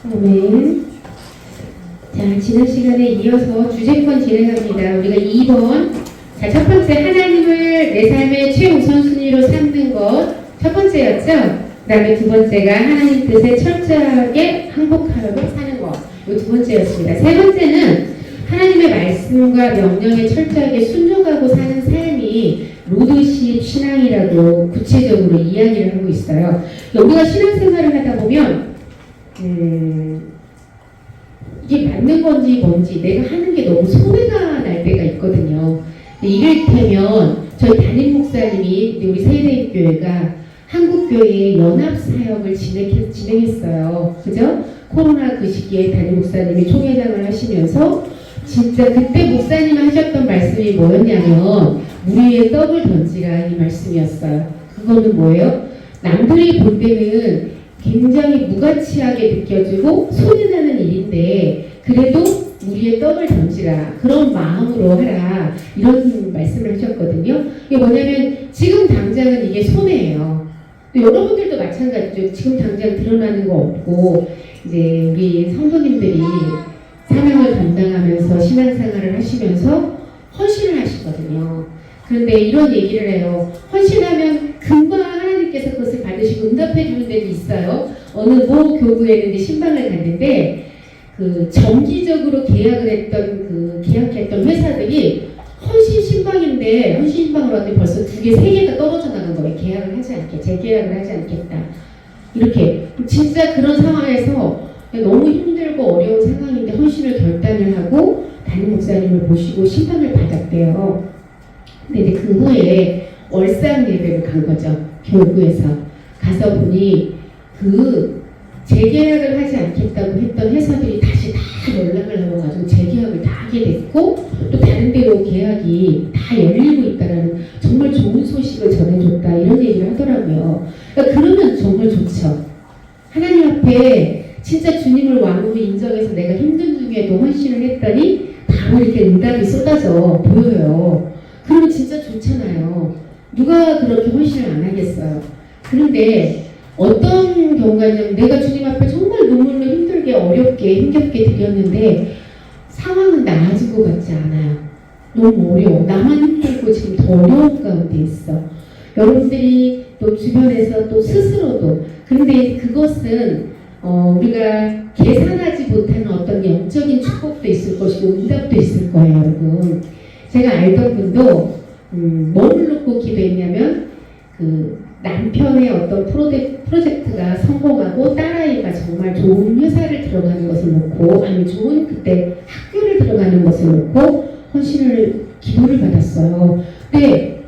아멘. 자, 지난 시간에 이어서 주제권 진행합니다. 우리가 2번. 자, 첫 번째, 하나님을 내 삶의 최우선순위로 삼는 것. 첫 번째였죠? 그 다음에 두 번째가 하나님 뜻에 철저하게 항복하려고 사는 것. 이 두 번째였습니다. 세 번째는 하나님의 말씀과 명령에 철저하게 순종하고 사는 삶이 로드십 신앙이라고 구체적으로 이야기를 하고 있어요. 우리가 신앙생활을 하다 보면 이게 맞는 건지 뭔지 내가 하는 게 너무 소외가 날 때가 있거든요. 이를테면 저희 담임 목사님이 우리 세대교회가 한국교회의 연합사역을 진행했어요. 그죠? 코로나 그 시기에 담임 목사님이 총회장을 하시면서 진짜 그때 목사님이 하셨던 말씀이 뭐였냐면 물 위에 떡을 던지라 이 말씀이었어요. 그거는 뭐예요? 남들이 볼 때는 굉장히 무가치하게 느껴지고 손해나는 일인데 그래도 물 위에 떡을 던지라 그런 마음으로 하라 이런 말씀을 하셨거든요. 이게 뭐냐면 지금 당장은 이게 손해예요. 여러분들도 마찬가지죠. 지금 당장 드러나는 거 없고 이제 우리 성도님들이 사명을 감당하면서 신앙생활을 하시면서 헌신을 하시거든요. 그런데 이런 얘기를 해요. 헌신하면 금방 하나님께서 그것을 받으시고 응답해 주는 데도 있어요. 어느 모 교구에는 이제 신방을 갔는데 그 정기적으로 계약했던 회사들이 헌신 신방으로 왔는데 벌써 2개, 3개가 떨어져 나간 거예요. 계약을 하지 않게, 재계약을 하지 않겠다. 이렇게 진짜 그런 상황에서 너무 힘들고 어려운 상황인데 헌신을 결단을 하고 담임 목사님을 모시고 신방을 받았대요. 근데 이제 그 후에 월상 예배를 간 거죠. 교구에서 가서 보니 그 재계약을 하지 않겠다고 했던 회사들이 다시 다 연락을 하고가지고 재계약을 다 하게 됐고 또 다른 데로 계약이 다 열리고 있다라는 정말 좋은 소식을 전해줬다 이런 얘기를 하더라고요. 그러니까 그러면 정말 좋죠. 하나님 앞에 진짜 주님을 왕으로 인정해서 내가 힘든 중에도 헌신을 했더니 바로 이렇게 응답이 쏟아져 보여요. 그러면 진짜 좋잖아요. 누가 그렇게 헌신을 안 하겠어요. 그런데 어떤 경우가 있냐면 내가 주님 앞에 정말 눈물로 힘들게 어렵게 힘겹게 드렸는데 상황은 나아진 것 같지 않아요. 너무 어려워. 나만 힘들고 지금 더 어려운 가운데 있어. 여러분들이 또 주변에서 또 스스로도 그런데 그것은 우리가 계산하지 못하는 어떤 영적인 축복도 있을 것이고 응답도 있을 거예요, 여러분. 제가 알던 분도 뭐를 놓고 기도했냐면 그 남편의 어떤 프로젝트가 성공하고 딸아이가 정말 좋은 회사를 들어가는 것을 놓고 아니면 좋은 그때 학교를 들어가는 것을 놓고 기도를 받았어요. 근데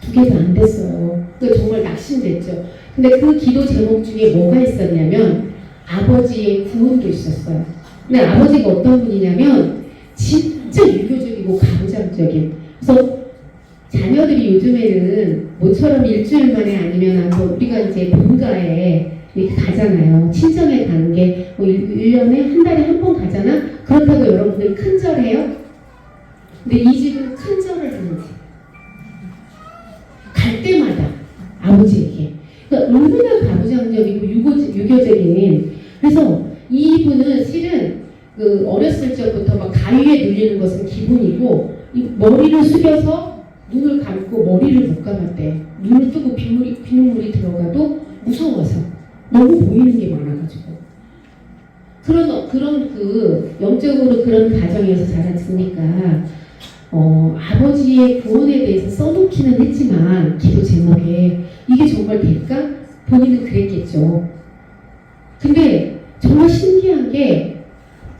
2개도 안 됐어요. 정말 낙심됐죠. 근데 그 기도 제목 중에 뭐가 있었냐면 아버지의 구원도 있었어요. 근데 아버지가 어떤 분이냐면 진짜 유교적이고 가부장적인. 그래서 자녀들이 요즘에는 모처럼 일주일 만에 아니면 우리가 이제 본가에 이렇게 가잖아요. 친정에 가는 게 뭐 1년에 한 달에 한 번 가잖아? 그렇다고 여러분들 큰절해요? 근데 이 집은 큰절을 하는 집. 갈 때마다 아버지에게. 그러니까 얼마나 가부장적이고 유교적인. 그래서 이분은 실은 그 어렸을 적부터 막 가위에 눌리는 것은 기본이고 이 머리를 숙여서 눈을 감고 머리를 못 감았대. 눈을 뜨고 비눗물이 들어가도 무서워서 너무 보이는 게 많아가지고 그런 그 영적으로 그런 가정에서 자랐으니까 아버지의 구원에 대해서 써놓기는 했지만 기도 제목에 이게 정말 될까? 본인은 그랬겠죠. 근데 정말 신기한 게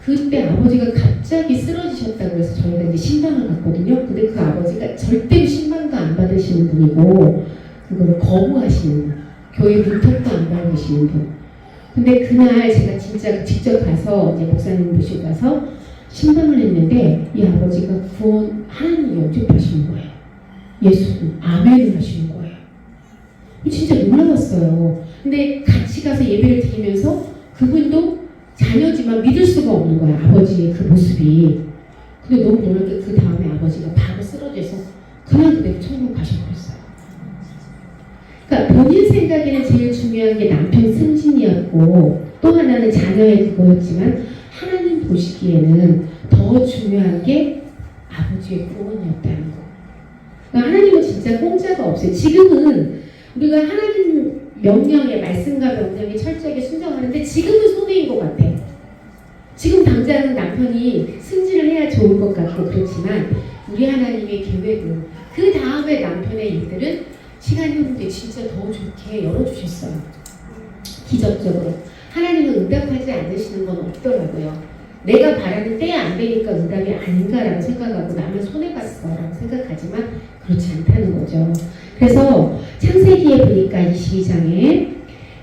그때 아버지가 갑자기 쓰러지셨다고 해서 저희가 이제 신방을 갔거든요. 근데 그 아버지가 절대로 신방도 안 받으시는 분이고 그거를 거부하시는 교회 문턱도 안 밟으시는 분. 근데 그날 제가 진짜 직접 가서 이제 목사님 모시고 가서 신방을 했는데 이 아버지가 구원 하나님이 영접하시는 거예요. 예수는 아멘을 하시는 거예요. 진짜 놀라웠어요. 근데 같이 가서 예배를 드리면서 그분도 자녀지만 믿을 수가 없는 거야. 아버지의 그 모습이. 근데 너무 놀랍게 그 다음에 아버지가 바로 쓰러져서 그냥 그대로 천국 가셔버렸어요. 그러니까 본인 생각에는 제일 중요한 중요한 게 남편 승진이었고 또 하나는 자녀의 그거였지만 하나님 보시기에는 더 중요한 게 아버지의 구원이었다는 거. 그러니까 하나님은 진짜 공짜가 없어요. 지금은 우리가 하나님 명령에 말씀과 명령에 철저하게 순종하는데 지금은 손해인 것 같아. 지금 당장은 남편이 승진을 해야 좋을 것 같고 그렇지만 우리 하나님의 계획은 그 다음에 남편의 일들은 시간이 흐르는데 진짜 더 좋게 열어주셨어요. 기적적으로. 하나님은 응답하지 않으시는 건 없더라고요. 내가 바라는 때에 안 되니까 응답이 아닌가라고 생각하고 나만 손해봤어라고 생각하지만 그렇지 않다는 거죠. 그래서 창세기에 보니까 22장에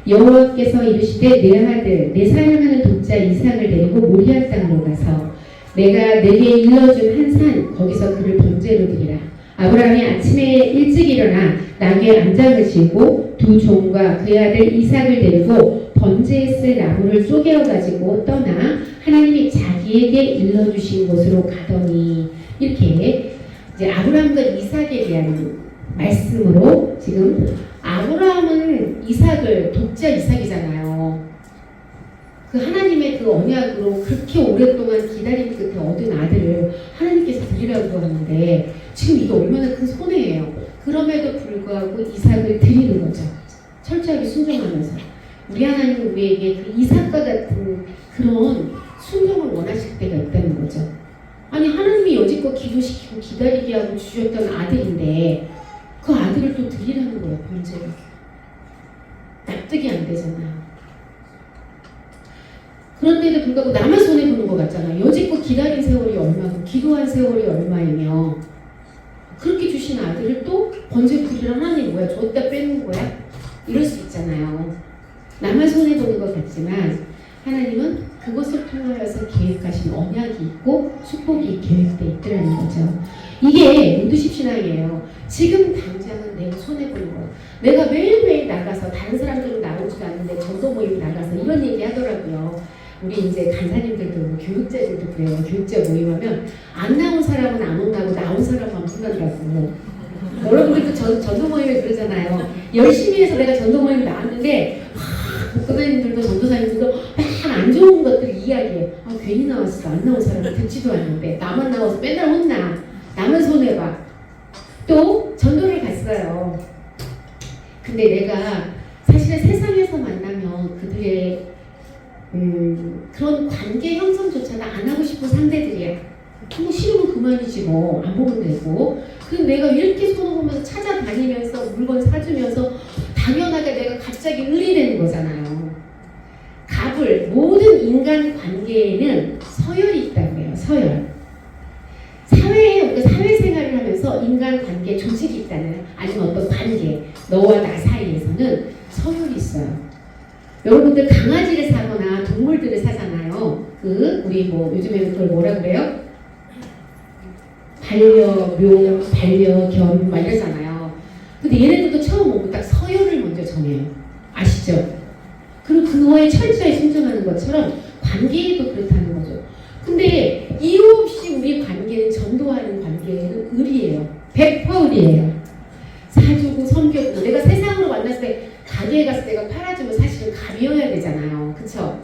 여호와께서 이르시되 내 아들 내 사랑하는 독자 이삭을 데리고 모리아 땅으로 가서 내가 내게 일러준 한 산 거기서 그를 번제로 드리라. 아브라함이 아침에 일찍 일어나 나귀에 안장을 지고 두 종과 그의 아들 이삭을 데리고 번제에 쓸 나무를 쪼개어 가지고 떠나 하나님이 자기에게 일러주신 곳으로 가더니 이렇게 이제 아브라함과 이삭에 대한 말씀으로 지금 아브라함은 이삭을 독자 이삭이잖아요. 그 하나님의 그 언약으로 그렇게 오랫동안 기다림 끝에 얻은 아들을 하나님께서 드리라고 하는데 지금 이게 얼마나 큰 손해예요. 그럼에도 불구하고 이삭을 드리는 거죠. 철저하게 순종하면서. 우리 하나님은 우리에게 그 이삭과 같은 그런 순종을 원하실 때가 있다는 거죠. 아니 하나님이 여지껏 기도시키고 기다리게 하고 주셨던 아들인데 그 아들을 또 드리라는 거예요. 번제로. 납득이 안 되잖아요. 그런데도 불구하고 나만 손해보는 것 같잖아요. 여지껏 기다린 세월이 얼마고 기도한 세월이 얼마이며 그렇게 주신 아들을 또 번제로 드리라 하나님 뭐야? 줬다 뺏는 거야? 이럴 수 있잖아요. 나만 손해보는 것 같지만 하나님은 그것을 통하여서 계획하신 언약이 있고 축복이 계획되어 있더라는 거죠. 이게 문두십신앙이에요. 지금 당장은 내가 손해보는 거예요. 내가 매일매일 나가서 다른 사람들은 나오지도 않는데 전도 모임 나가서 이런 얘기 하더라고요. 우리 이제 간사님들도 교육자들도 그래요. 교육자 모임하면 안 나온 사람은 안 온다고 나온 사람만 혼난다고. 여러분들도 전도 모임에 그러잖아요. 열심히 해서 내가 전도 모임에 나왔는데 목사님들도 전도사님들도 막 안 좋은 것들을 이야기해. 아 괜히 나왔어. 안 나온 사람은 듣지도 않는데 나만 나와서 맨날 혼나. 나만 손해봐. 또 전도를 갔어요. 근데 내가 사실은 세상에서 만나면 그들의 그런 관계 형성조차도 안 하고 싶은 상대들이야. 뭐 싫으면 그만이지 뭐 안 보면 되고. 그 내가 이렇게 손을 보면서 찾아다니면서 물건 사주면서 당연하게 내가 갑자기 을이 되는 거잖아요. 갑을 모든 인간 관계에는 서열이 있다고 해요. 서열. 사회에 우리가 사회생활을 하면서 인간 관계 조직이 있다는 아니면 어떤 관계 너와 나 사이에서는 서열이 있어요. 여러분들 강아지를 사거나 동물들을 사잖아요. 우리 뭐 요즘에는 그걸 뭐라 그래요? 반려묘, 반려견 막 이러잖아요. 근데 얘네들도 처음 오면 딱 서열을 먼저 정해요. 아시죠? 그리고 그거에 철저히 순종하는 것처럼 관계에도 그렇다는 거죠. 근데 이유 없이 우리 관계는 전도하는 관계는 을이에요. 100% 을이에요. 사주고 섬겨주고 내가 세상으로 만났을 때 가게에 갔을 때 내가 팔아주면 사실은 갑이어야 되잖아요. 그쵸?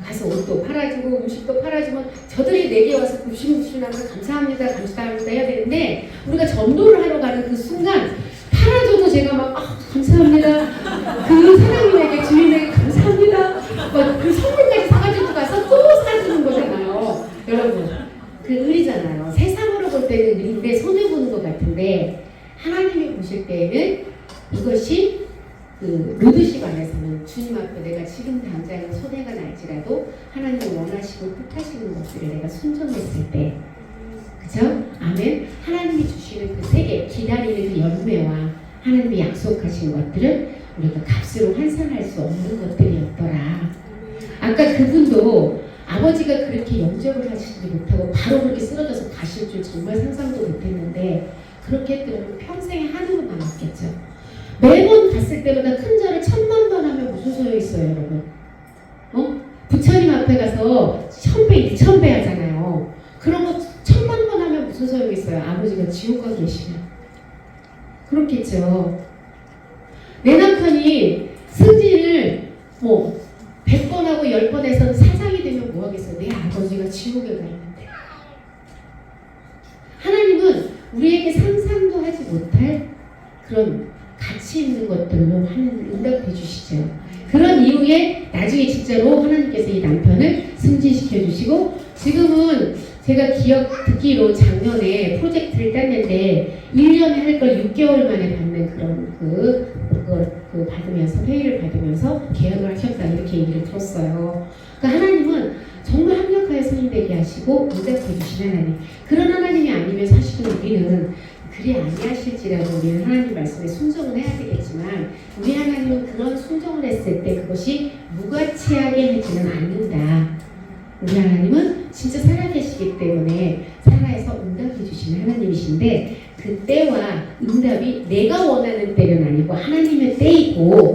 가서 옷도 팔아주고 음식도 팔아주면 저들이 내게 와서 굽신굽신하면 감사합니다 감사합니다 해야 되는데 우리가 전도를 하러 가는 그 순간 팔아줘도 제가 막 감사합니다 그 사장님에게 주인에게 감사합니다 막 그 선물까지 사가지고 가서 또 사주는 거잖아요. 여러분 그 을이잖아요. 세상으로 볼 때는 을인데 손해보는 것 같은데 하나님이 보실 때에는 이것이 그 로드십 안에서는 주님 앞에 내가 지금 당장은 손해가 날지라도 하나님이 원하시고 뜻하시는 것들을 내가 순종했을 때 그죠? 아멘. 하나님이 주시는 그 세계 기다리는 그 열매와 하나님이 약속하신 것들은 우리가 값으로 환산할 수 없는 것들이었더라. 아까 그분도 아버지가 그렇게 영접을 하시지 못하고 바로 그렇게 쓰러져서 가실 줄 정말 상상도 못했는데 그렇게 했더니 평생에 한으로 남았겠죠. 매번 갔을 때마다 큰 절을 1000만 번 하면 무슨 소용이 있어요, 여러분? 부처님 앞에 가서 1000배, 2000배 하잖아요. 그런 거 1000만 번 하면 무슨 소용이 있어요? 아버지가 지옥 가 계시면. 그렇겠죠. 내 남편이 승진을 뭐 100번 하고 10번 해서 사장이 되면 뭐 하겠어요? 내 아버지가 지옥에 가 있는데. 하나님은 우리에게 상상도 하지 못할 그런 가치 있는 것들로 하나님 응답해 주시죠. 그런 이후에 나중에 진짜로 하나님께서 이 남편을 승진시켜 주시고, 지금은 제가 듣기로 작년에 프로젝트를 땄는데 1년에 할 걸 6개월 만에 받는 그런 그걸 받으면서, 회의를 받으면서 계약을 하셨다, 이렇게 얘기를 들었어요. 그러니까 하나님은 정말 합력하여 승인되게 하시고 응답해 주신 하나님. 그런 하나님이 아니면 사실은 우리는 그리 아니하실지라도 우리는 하나님 말씀에 순종을 해야 되겠지만, 우리 하나님은 그런 순종을 했을 때 그것이 무가치하게 하지는 않는다. 우리 하나님은 진짜 살아계시기 때문에 살아서 응답해 주시는 하나님이신데, 그 때와 응답이 내가 원하는 때는 아니고 하나님의 때이고,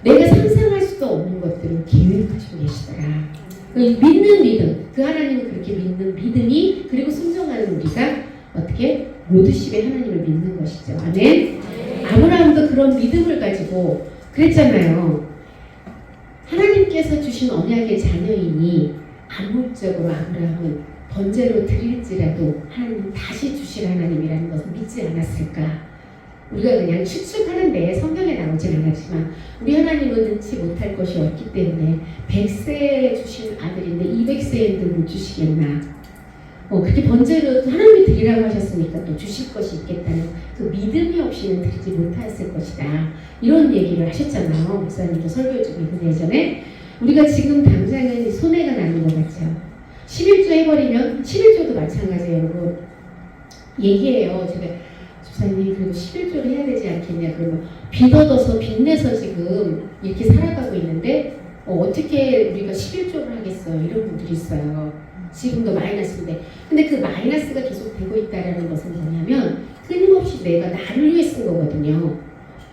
내가 상상할 수도 없는 것들을 계획하시고 계시더라. 믿는 믿음, 그 하나님은 그렇게 믿는 믿음이, 그리고 순종하는 우리가 어떻게 로드십의 하나님을 믿는 것이죠. 아멘. 아브라함도 그런 믿음을 가지고 그랬잖아요. 하나님께서 주신 언약의 자녀이니 암묵적으로 아브라함은 번제로 드릴지라도 하나님 다시 주실 하나님이라는 것을 믿지 않았을까? 우리가 그냥 추측하는데 성경에 나오진 않았지만, 우리 하나님은 능치 못할 것이 없기 때문에 100세에 주신 아들인데 200세인데 못 주시겠나? 그렇게 번제로 하나님이 드리라고 하셨으니까 또 주실 것이 있겠다는 그 믿음이 없이는 드리지 못했을 것이다, 이런 얘기를 하셨잖아요. 목사님도 설교 중에. 그 예전에 우리가 지금 당장은 손해가 나는 것 같죠. 11조 해버리면, 11조도 마찬가지예요. 여러분 얘기해요. 제가 집사님 그래도 11조를 해야 되지 않겠냐. 그러면 빚 얻어서 빚내서 지금 이렇게 살아가고 있는데 어떻게 우리가 11조를 하겠어요, 이런 분들이 있어요. 지금도 마이너스인데. 근데 그 마이너스가 계속 되고 있다는 것은 뭐냐면, 끊임없이 내가 나를 위해 쓴 거거든요.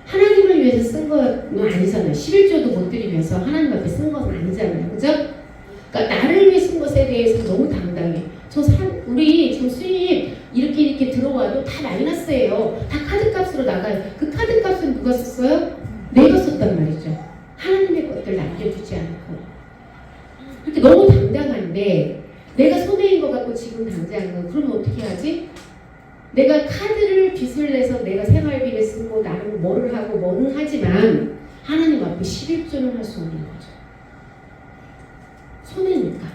하나님을 위해서 쓴 건 아니잖아요. 11조도 못 드리면서 하나님 앞에 쓴 것은 아니잖아요. 그죠? 그러니까 나를 위해 쓴 것에 대해서 너무 당당해. 우리 지금 수입 이렇게 들어와도 다 마이너스예요. 다 카드값으로 나가요. 그 카드값은 누가 썼어요? 내가 썼단 말이죠. 하나님의 것들 남겨주지 않고. 그렇게 너무 당당한데, 내가 손해인 것 같고 지금 당장은, 그러면 어떻게 하지? 내가 카드를 빚을 내서 내가 생활비를 쓰고 나름 뭐를 하고 뭐는 하지만 하나님 앞에 11조는 할 수 없는 거죠. 손해니까.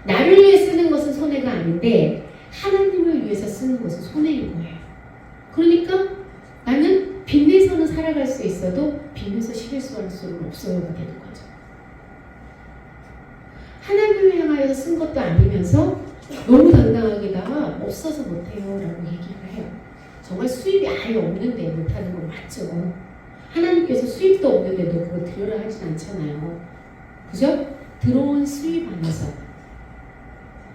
나를 위해 쓰는 것은 손해가 아닌데 하나님을 위해서 쓰는 것은 손해인 거예요. 그러니까 나는 빚내서는 살아갈 수 있어도 빚내서 11조 할 수는 없어요가 되는 거죠. 하나님을 향하여 쓴 것도 아니면서 너무 당당하게 나 없어서 못해요 라고 얘기를 해요. 정말 수입이 아예 없는데 못하는 건 맞죠. 하나님께서 수입도 없는데 너 그거 드려라 하진 않잖아요. 그죠? 들어온 수입 안에서.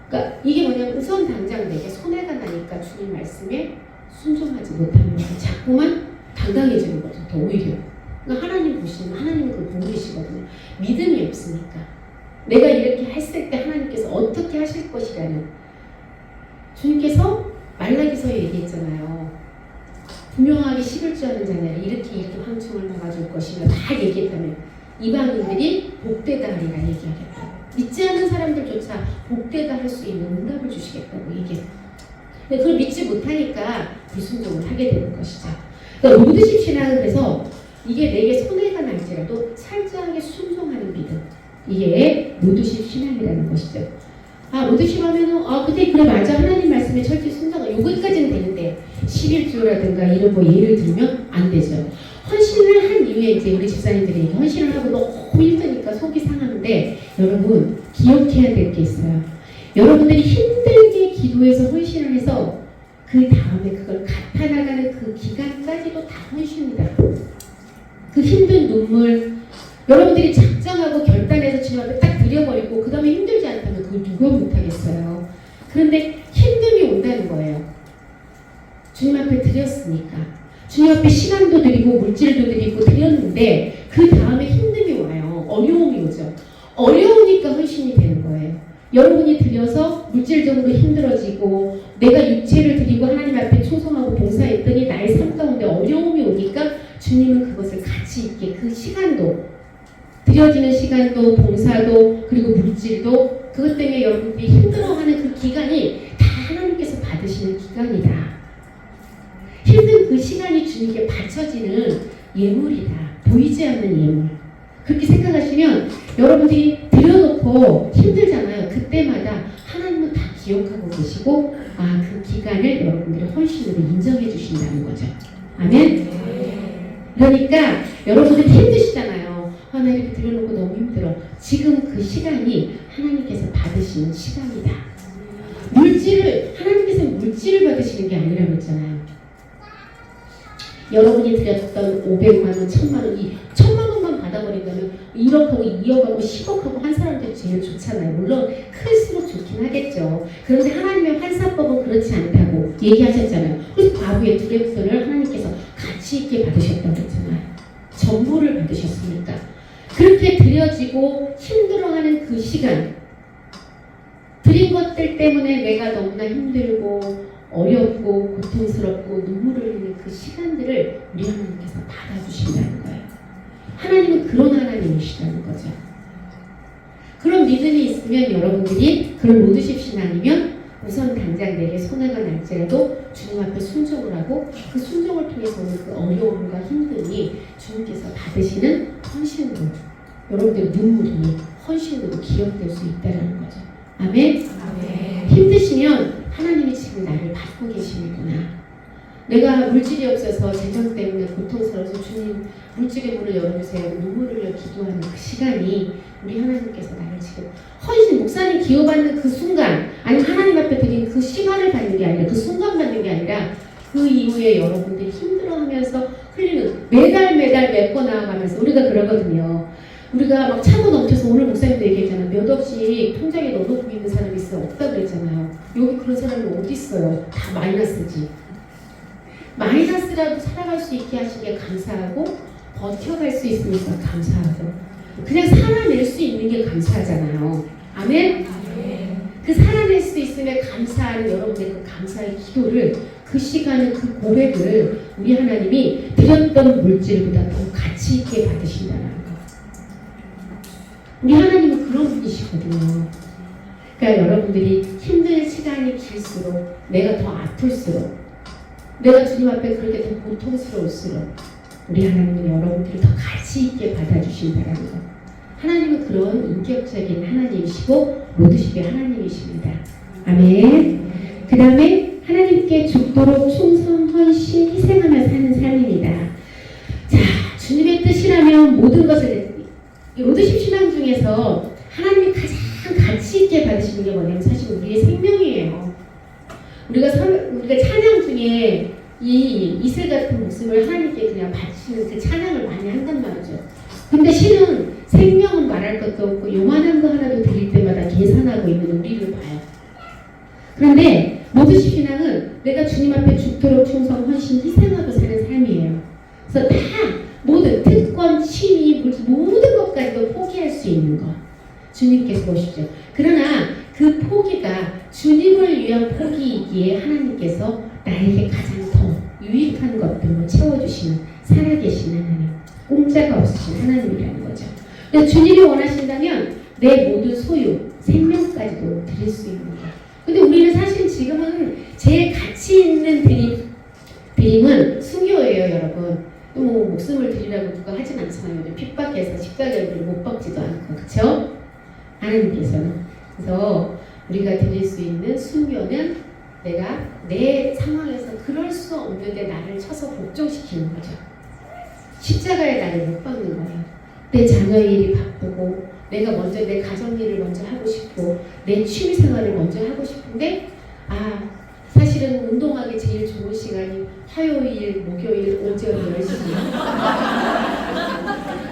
그러니까 이게 뭐냐면, 우선 당장 내게 손해가 나니까 주님 말씀에 순종하지 못하면 자꾸만 당당해지는 거죠. 더 오히려. 그러니까 하나님 보시면 하나님은 그걸 보고 계시거든요. 믿음이 없으니까. 내가 이렇게 했을 때 하나님께서 어떻게 하실 것이라는, 주님께서 말라기서에 얘기했잖아요. 분명하게 11조 하는 자녀를 이렇게 황충을 막아줄 것이며 다 얘기했다면 이방인들이 복되다 하리라 얘기하겠다. 믿지 않는 사람들조차 복되다 할 수 있는 응답을 주시겠다고 얘기했어요. 근데 그걸 믿지 못하니까 불순종을 하게 되는 것이죠. 그러니까 로드십 신앙은, 그래서 이게 내게 손해가 날지라도 철저하게 순종하는 믿음, 이게 로드십 신앙이라는 것이죠. 로드십 하면은 그래 맞아, 하나님 말씀에 철저히 순종하, 요거까지는 되는데 11조라든가 이런 뭐 예를 들면 안 되죠. 헌신을 한 이후에 이제 우리 집사님들이 헌신을 하고 너무 힘드니까 속이 상하는데, 여러분 기억해야 될 게 있어요. 여러분들이 힘들게 기도해서 헌신을 해서 그 다음에 그걸 갚아나가는 그 기간까지도 다 헌신이다. 그 힘든 눈물, 여러분들이 작정하고 결단해서 주님 앞에 딱 드려버리고 그 다음에 힘들지 않다면 그걸 누가 못하겠어요. 그런데 힘듦이 온다는 거예요. 주님 앞에 드렸으니까. 주님 앞에 시간도 드리고 물질도 드리고 드렸는데 그 다음에 힘듦이 와요. 어려움이 오죠. 어려우니까 헌신이 되는 거예요. 여러분이 드려서 물질적으로 힘들어지고 내가 육체를 드리고 하나님 앞에 충성하고 봉사했더니 나의 삶 가운데 어려움이 오니까 주님은 그것을 같이 가치 있게 그 시간도, 들여지는 시간도, 봉사도, 그리고 물질도, 그것 때문에 여러분들이 힘들어하는 그 기간이 다 하나님께서 받으시는 기간이다. 힘든 그 시간이 주님께 바쳐지는 예물이다. 보이지 않는 예물. 그렇게 생각하시면 여러분들이 들여놓고 힘들잖아요. 그때마다 하나님은 다 기억하고 계시고, 그 기간을 여러분들의 헌신으로 인정해 주신다는 거죠. 아멘? 그러니까 여러분들 힘드시잖아요. 나 이렇게 들여놓고 너무 힘들어. 지금 그 시간이 하나님께서 받으시는 시간이다. 하나님께서 물질을 받으시는 게 아니라고 했잖아요. 여러분이 드렸던 500만 원, 1000만 원, 이 1000만 원만 받아버린다면 1억하고 2억하고 10억하고 한 사람들이 제일 좋잖아요. 물론 클수록 좋긴 하겠죠. 그런데 하나님의 환사법은 그렇지 않다고 얘기하셨잖아요. 그래서 과부의 두레부선을 하나님께서 가치 있게 받으셨다고 했잖아요. 전부를 받으셨으니까. 그렇게 드려지고 힘들어하는 그 시간, 드린 것들 때문에 내가 너무나 힘들고 어렵고 고통스럽고 눈물을 흘리는 그 시간들을 우리 하나님께서 받아주신다는 거예요. 하나님은 그런 하나님이시다는 거죠. 그런 믿음이 있으면 여러분들이 그걸 못 드십시나 아니면 우선 당장 내게 손해가 날지라도 주님 앞에 순종을 하고 그 순종을 통해서 오는 그 어려움과 힘듦이 주님께서 받으시는 헌신으로 여러분들의 눈물이 헌신으로 기억될 수 있다는 거죠. 아멘? 아멘. 힘드시면 하나님이 지금 나를 받고 계시는구나. 내가 물질이 없어서 재정 때문에 고통스러워서 주님 물질의 문을 열어주세요. 눈물을 흘려 기도하는 그 시간이 우리 하나님께서 나를 지금 헌신, 목사님 기호받는 그 순간, 아니면 하나님 앞에 드린 그 시간을 받는 게 아니라 그 순간 받는 게 아니라 그 이후에 여러분들이 힘들어하면서 흘리는 매달 맺고 나아가면서 우리가 그러거든요. 우리가 막 차고 넘쳐서 오늘 목사님도 얘기했잖아요. 몇 억씩 통장에 넣어놓고 있는 사람이 있어요. 없다 그랬잖아요. 여기 그런 사람이 어디 있어요? 다 마이너스지. 마이너스라도 살아갈 수 있게 하신 게 감사하고 버텨갈 수 있으니까 감사하고 그냥 살아낼 수 있는 게 감사하잖아요. 아멘? 그 살아낼 수 있음에 감사하는 여러분의 그 감사의 기도를 그 시간을 그 고백을 우리 하나님이 드렸던 물질보다 더 가치 있게 받으신다는 거. 우리 하나님은 그런 분이시거든요. 그러니까 여러분들이 힘든 시간이 길수록 내가 더 아플수록 내가 주님 앞에 그렇게 더 고통스러울수록 우리 하나님은 여러분들이 더 가치 있게 받아주신다는 것. 하나님은 그런 인격적인 하나님이시고 모두시의 하나님이십니다. 아멘. 그 다음에 하나님께 죽도록 충성, 헌신, 희생하며 사는 삶입니다. 자, 주님의 뜻이라면 모든 것을 로드십 신앙 중에서 하나님이 가장 가치 있게 받으시는 게 뭐냐면 사실 우리의 생명이에요. 우리가 찬양 중에 이 이슬 같은 모습을 하나님께 그냥 바치는 그 찬양을 많이 한단 말이죠. 근데 실은 생명은 말할 것도 없고 요만한 거 하나도 드릴 때마다 계산하고 있는 우리를 봐요. 그런데 로드십 신앙은 내가 주님 앞에 죽도록 충성, 헌신, 희생하고 사는 삶이에요. 그래서 다 모든 특권, 취미, 모든 것까지도 포기할 수 있는 것. 주님께서 보십시오. 그러나 그 포기가 주님을 위한 포기이기에 하나님께서 나에게 가장 더 유익한 것들로 채워주시는 살아계신 하나님, 공짜가 없으신 하나님이라는 거죠. 그래서 주님이 원하신다면 내 모든 소유, 생명까지도 드릴 수 있는 것. 근데 우리는 사실 지금은 제일 가치 있는 드림은 순교예요, 여러분. 또 목숨을 드리라고 누가 하진 않잖아요. 핍박해서 십자가를 못 박지도 않고, 그렇죠? 하나님께서는. 그래서 우리가 드릴 수 있는 순교는 내가 내 상황에서 그럴 수 없는데 나를 쳐서 복종시키는 거죠. 십자가에 나를 못 박는 거예요. 내 자녀의 일이 바쁘고 내가 먼저 내 가정 일을 먼저 하고 싶고 내 취미 생활을 먼저 하고 싶은데 사실은 운동하기 제일 좋은 시간이 화요일, 목요일, 오전 10시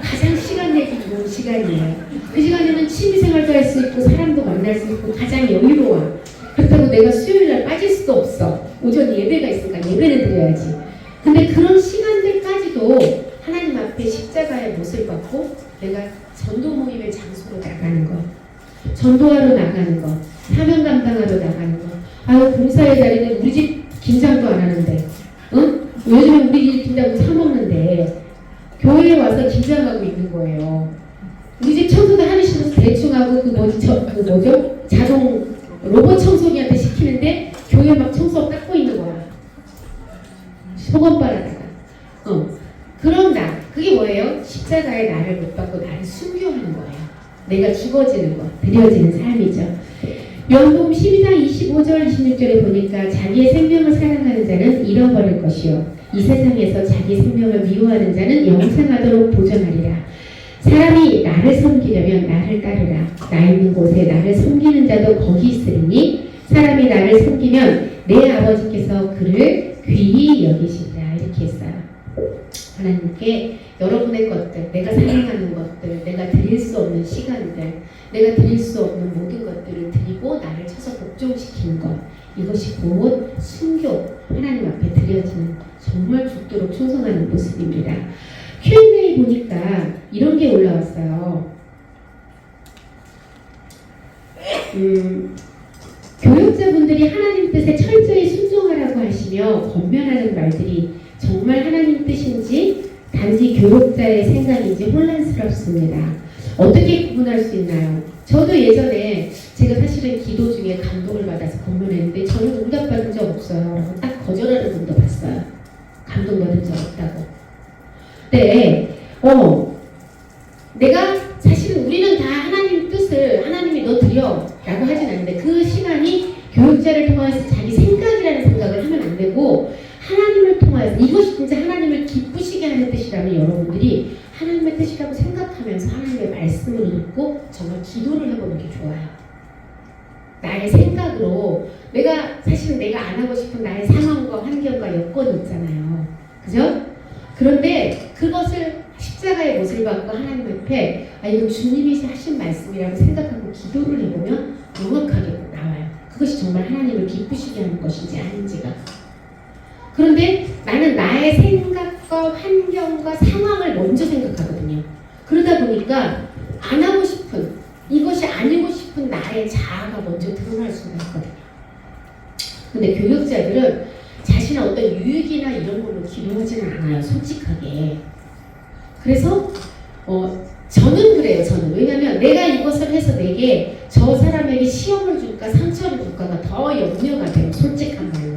가장 시간 내기 좋은 시간이에요. 그 시간에는 취미생활도 할 수 있고 사람도 만날 수 있고 가장 여유로워. 그렇다고 내가 수요일날 빠질 수도 없어. 오전 예배가 있으니까 예배는 드려야지. 근데 그런 시간들까지도 하나님 앞에 십자가의 못을 받고 내가 전도 모임의 장소로 나가는 것, 전도하러 나가는 것, 사명 감당하러 나가는 것. 봉사의 자리는 우리 집 김장도 안 하는데, 응? 요즘에 우리 집 김장도 사 먹는데, 교회에 와서 긴장하고 있는 거예요. 우리 집 청소도 하기 싫어서 대충 하고 그 뭐죠? 자동 로봇 청소기한테 시키는데 교회 막 청소 닦고 있는 거야. 소금바라다가. 그런 나, 그게 뭐예요? 십자가에 나를 못 받고 나를 순교하는 거예요. 내가 죽어지는 거, 드려지는 삶이죠. 요한복음 12장 25절 26절에 보니까 자기의 생명을 사랑하는 자는 잃어버릴 것이요 이 세상에서 자기 생명을 미워하는 자는 영생하도록 보존하리라. 사람이 나를 섬기려면 나를 따르라. 나 있는 곳에 나를 섬기는 자도 거기 있으리니 사람이 나를 섬기면 내 아버지께서 그를 귀히 여기시리라. 이렇게 했어요. 하나님께 여러분의 것들, 내가 사랑하는 것들, 내가 드릴 수 없는 시간들, 내가 드릴 수 없는 모든 것들을 드리고 나를 쳐서 복종시키는 것, 이것이 곧 순교, 하나님 앞에 드려지는 정말 죽도록 충성하는 모습입니다. Q&A 보니까 이런 게 올라왔어요. 교육자분들이 하나님 뜻에 철저히 순종하라고 하시며 권면하는 말들이 정말 하나님 뜻인지 단지 교육자의 생각인지 혼란스럽습니다. 어떻게 구분할 수 있나요? 저도 예전에 제가 사실은 기도 중에 감동을 받아서 권면했는데 저는 응답받은 적 없어요. 라고 딱 거절하는 분도 봤어요. 감동받은 적 없다고. 네, 내가 사실은 우리는 다 하나님 뜻을 하나님이 너 드려 라고 하진 않는데 그 시간이 교육자를 통해서 자기 생각이라는 생각을 하면 안 되고 하나님을 통해서 이것이 진짜 하나님을 기쁘시게 하는 뜻이라면 여러분들이 하나님의 뜻이라고 생각하면서 하나님의 말씀을 읽고 정말 기도를 해보는 게 좋아요. 나의 생각으로 사실은 내가 안 하고 싶은 나의 상황과 환경과 여건이 있잖아요. 그죠? 그런데 그것을 십자가의 못을 받고 하나님 앞에 이건 주님이 하신 말씀이라고 생각하고 기도를 해보면 명확하게 나와요. 그것이 정말 하나님을 기쁘시게 하는 것인지 아닌지가. 그런데 나는 나의 생각과 환경과 상황을 먼저 생각하거든요. 그러다 보니까 안 하고 싶은 이것이 아니고 싶은 나의 자아가 먼저 드러날 수가 있거든요. 근데 교육자들은 자신의 어떤 유익이나 이런 걸로 기도하지는 않아요. 솔직하게. 그래서 저는 그래요. 왜냐하면 내가 이것을 해서 내게 저 사람에게 시험을 줄까 상처를 줄까가 더 염려가 돼요. 솔직한 말로.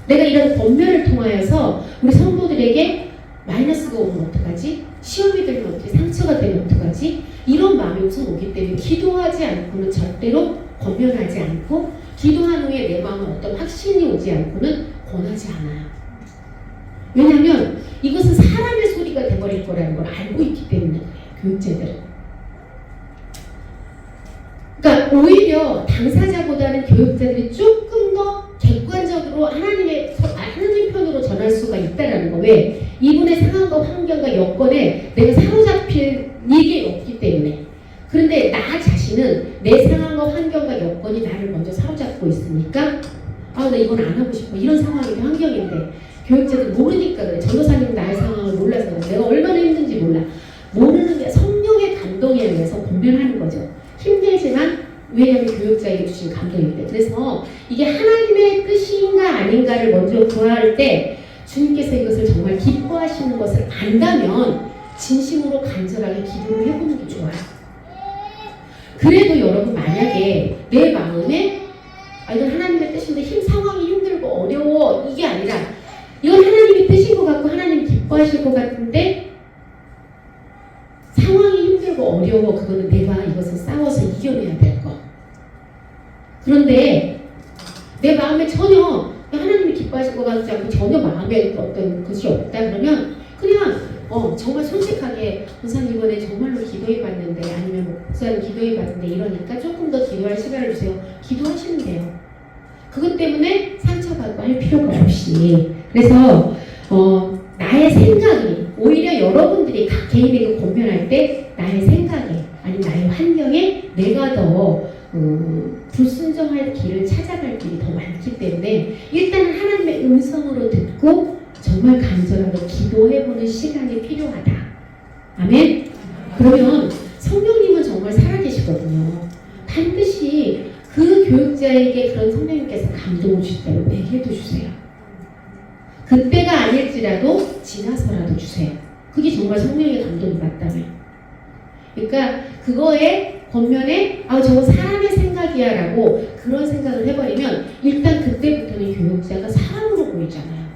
내가 이런 권면을 통하여서 우리 성도들에게 마이너스가 오면 어떡하지? 시험이 들면 어떻게 상처가 되면 어떡하지? 이런 마음이 우선 오기 때문에 기도하지 않고는 절대로 권면하지 않고 기도한 후에 내 마음에 어떤 확신이 오지 않고는 권하지 않아요. 왜냐하면 이것은 사람의 소리가 돼버릴 거라는 걸 알고 있기 때문에 그래요. 교육자들은. 그러니까 오히려 당사자보다는 교육자들이 조금 더 객관적으로 하나님 편으로 전할 수가 있다는 거. 왜? 이분의 상황과 환경과 여건에 내가 사로잡힐 일이 없기 때문에. 그런데 나 자신은 내 상황과 환경과 여건이 나를 먼저 사로잡고 있으니까 나 이건 안 하고 싶어. 이런 상황인데 환경인데 교육자들 모르니까 그래. 전도사님 나의 상황을 몰라서 그래. 내가 얼마나 힘든지 몰라. 모르는 게 성령의 감동에 의해서 권면하는 거죠. 힘들지만 왜냐하면 교육자에게 주신 감동인데. 그래서 이게 하나님의 뜻인가 아닌가를 먼저 구할 때 주님께서 이것을 정말 기뻐하시는 것을 안다면 진심으로 간절하게 기도를 해보는 게 좋아요. 그래도 여러분 만약에 내 마음에 이건 하나님의 뜻인데 상황이 힘들고 어려워 이게 아니라 이건 하나님의 뜻인 것 같고 하나님이 기뻐하실 것 같은데 상황이 힘들고 어려워. 그거는 내가 이것을 싸워서 이겨내야 될 것. 그런데 내 마음에 전혀 하나님이 기뻐하실 것 같지 않고 전혀 마음에 어떤 것이 없다 그러면 그냥 정말 솔직하게 목사님 이번에 정말로 기도해 봤는데 아니면 목사님 기도해 봤는데 이러니까 조금 더 기도할 시간을 주세요. 기도하시면 돼요. 그것 때문에 상처받고 할 필요가 없이. 그래서 나의 생각이 오히려 여러분들이 각 개인에게 권면할 때 나의 생각에 아니면 나의 환경에 내가 더 불순종할 길을 찾아갈 길이 더 많기 때문에 일단 하나님의 음성으로 듣고 정말 간절하게 기도해보는 시간이 필요하다. 아멘? 그러면 성령님은 정말 살아계시거든요. 반드시 그 교육자에게 그런 성령님께서 감동을 주시다면 내게도 주세요. 그때가 아닐지라도 지나서라도 주세요. 그게 정말 성령의 감동이 맞다면. 그러니까 그거에 겉면에 저거 사람의 생각이야 라고 그런 생각을 해버리면 일단 그때부터는 교육자가 사람으로 보이잖아요.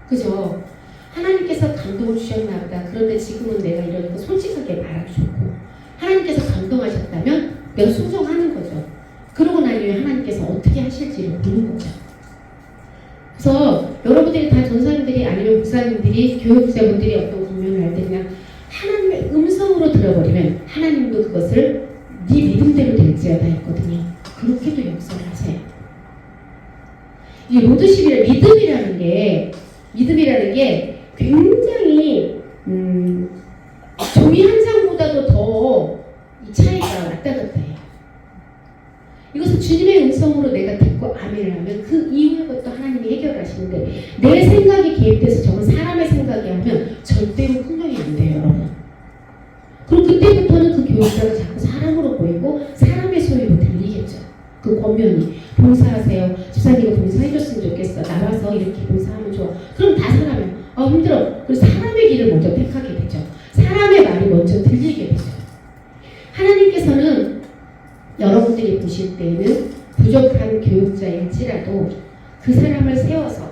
그죠? 하나님께서 감동을 주셨나 보다. 그런데 지금은 내가 이러니까 솔직하게 말하기 좋고, 하나님께서 감동하셨다면 내가 순종하는 거죠. 그러고 나면 하나님께서 어떻게 하실지를 보는 거죠. 그래서 여러분들이 다 전사님들이 아니면 목사님들이 교육자분들이 어떤 공연을 할 때 그냥 하나님의 음성으로 들어버리면 하나님도 그것을 네 믿음대로 될지어다 했거든요. 그렇게도 역사를 하세요. 이 로드십이라 믿음이라는 게 굉장히 종이 한 장보다도 더 이 차이가 왔다 갔다 해요. 이것은 주님의 음성으로 내가 듣고 아멘을 하면 그 이후의 것도 하나님이 해결하시는데, 내 생각이 개입돼서 저건 사람의 생각이 하면 절대로 훈련이 안 돼요, 여러분. 그럼 그때부터는 그 교육자가 자꾸 사람으로 보이고 사람의 소리로 들리겠죠. 그 권면이 봉사하세요. 집사님이 봉사해줬으면 좋겠어. 나와서 이렇게 봉사하면 좋아. 그럼 다 사람이에요. 힘들어. 그래서 사람의 길을 먼저 택하게 되죠. 사람의 말이 먼저 들리게 되죠. 하나님께서는 여러분들이 보실 때에는 부족한 교육자일지라도 그 사람을 세워서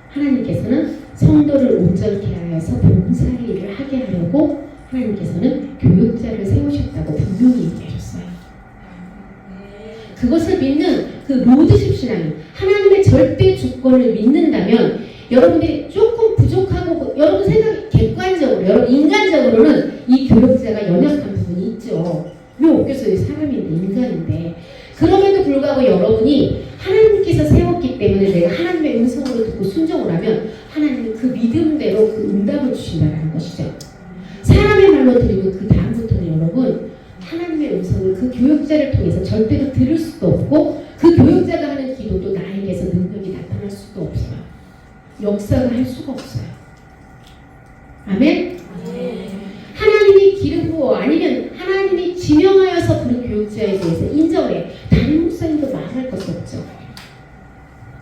하나님께서는 성도를 온전케 하여서 봉사의 일을 하게 하려고 하나님께서는 교육자를 세우셨다고 분명히 얘기하셨어요. 그것을 믿는 그 로드십 신앙, 하나님의 절대 주권을 믿는다면 여러분들이 조금 부족하고, 여러분 생각 객관적으로, 여러분 인간적으로는 이 교육자가 연약한 부분이 있죠. 왜 없겠어요? 사람인데, 인간인데. 그럼에도 불구하고 여러분이 하나님께서 세웠기 때문에 내가 하나님의 음성으로 듣고 순종을 하면 하나님은 그 믿음대로 그 응답을 주신다는 것이죠. 사람의 말로 드리고 그 다음부터는 여러분 하나님의 음성을 그 교육자를 통해서 절대로 들을 수도 없고, 그 교육자가 하는 기도도 나에게서 능력이 나타날 수도 없어요. 역사가 할 수가 없어요. 아멘? 하나님이 기름 부어 아니면 하나님이 지명하여서 부른 교육자에 대해서 인정해. 담임 목사님도 말할 것도 없죠.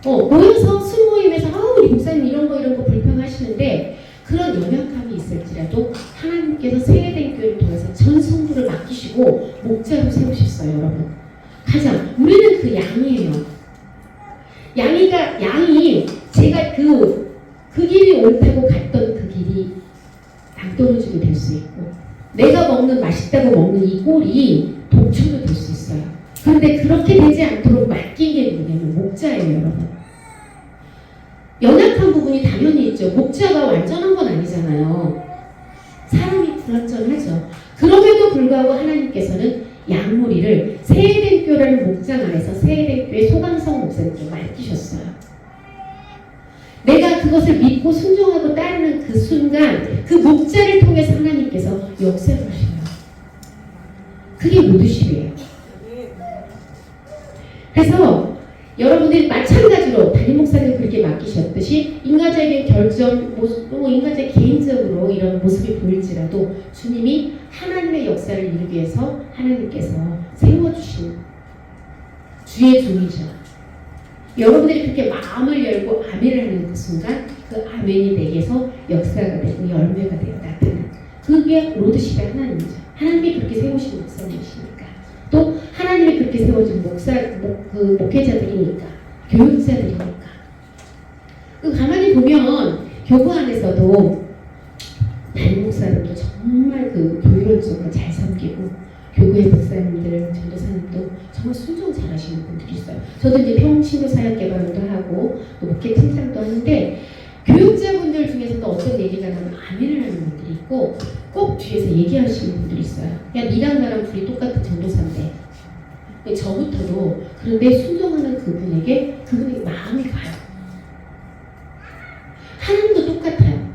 모여서 순모임에서 우리 목사님 이런 거 불평하시는데, 그런 연약함이 있을지라도 하나님께서 세례된 교회를 통해서 전 성도를 맡기시고 목자로 세우셨어요, 여러분. 가장 우리는 그 양이에요. 양이 제가 그 길이 옳다고 갔던 그 길이 낭떠러지도 될 수 있고, 내가 맛있다고 먹는 이 꼴이 독초도 될 수 있어요. 그런데 그렇게 되지 않도록 맡긴 게 누구냐면 목자예요, 여러분. 연약한 부분이 당연히 있죠. 목자가 완전한 건 아니잖아요. 사람이 불완전하죠. 그럼에도 불구하고 하나님께서는 양무리를 세례된 교라는 목장 안에서 세례된 교의 소강성 목사님께 맡기셨어요. 내가 그것을 믿고 순종하고 따르는 그 순간 그 목자를 통해서 하나님께서 역사를 하셔요. 그게 로드십이에요. 그래서 여러분들이 마찬가지로 담임 목사님 그렇게 맡기셨듯이 인간적인 결정, 인간적 개인적으로 이런 모습이 보일지라도 주님이 하나님의 역사를 이루기 위해서 하나님께서 세워주신 주의 종이죠. 여러분들이 그렇게 마음을 열고 아멘을 하는 그 순간 그 아멘이 내게서 역사가 되고 열매가 되어 나타나는, 그게 로드십의 하나님이죠. 하나님이 그렇게 세우신 목사님이시니까, 또 하나님이 그렇게 세워준 목회자들이니까, 교육자들이니까. 가만히 보면 교구 안에서도 담임 목사님도 정말 그 교육적으로 잘 섬기고, 교구의 목사님들, 전도사님도 정말 순종 잘하시는 분들이 있어요. 저도 이제 평신도 사역 개발도 하고 또 목회 팀장도 하는데, 교육자분들 중에서도 어떤 얘기가 나면 아멘을 하는 분들이 있고, 꼭 뒤에서 얘기하시는 분들이 있어요. 야, 니랑 나랑 둘이 똑같은 전도사인데, 저부터도. 그런데 순종하는 그분에게 그분의 마음이 가요. 하나님도 똑같아요.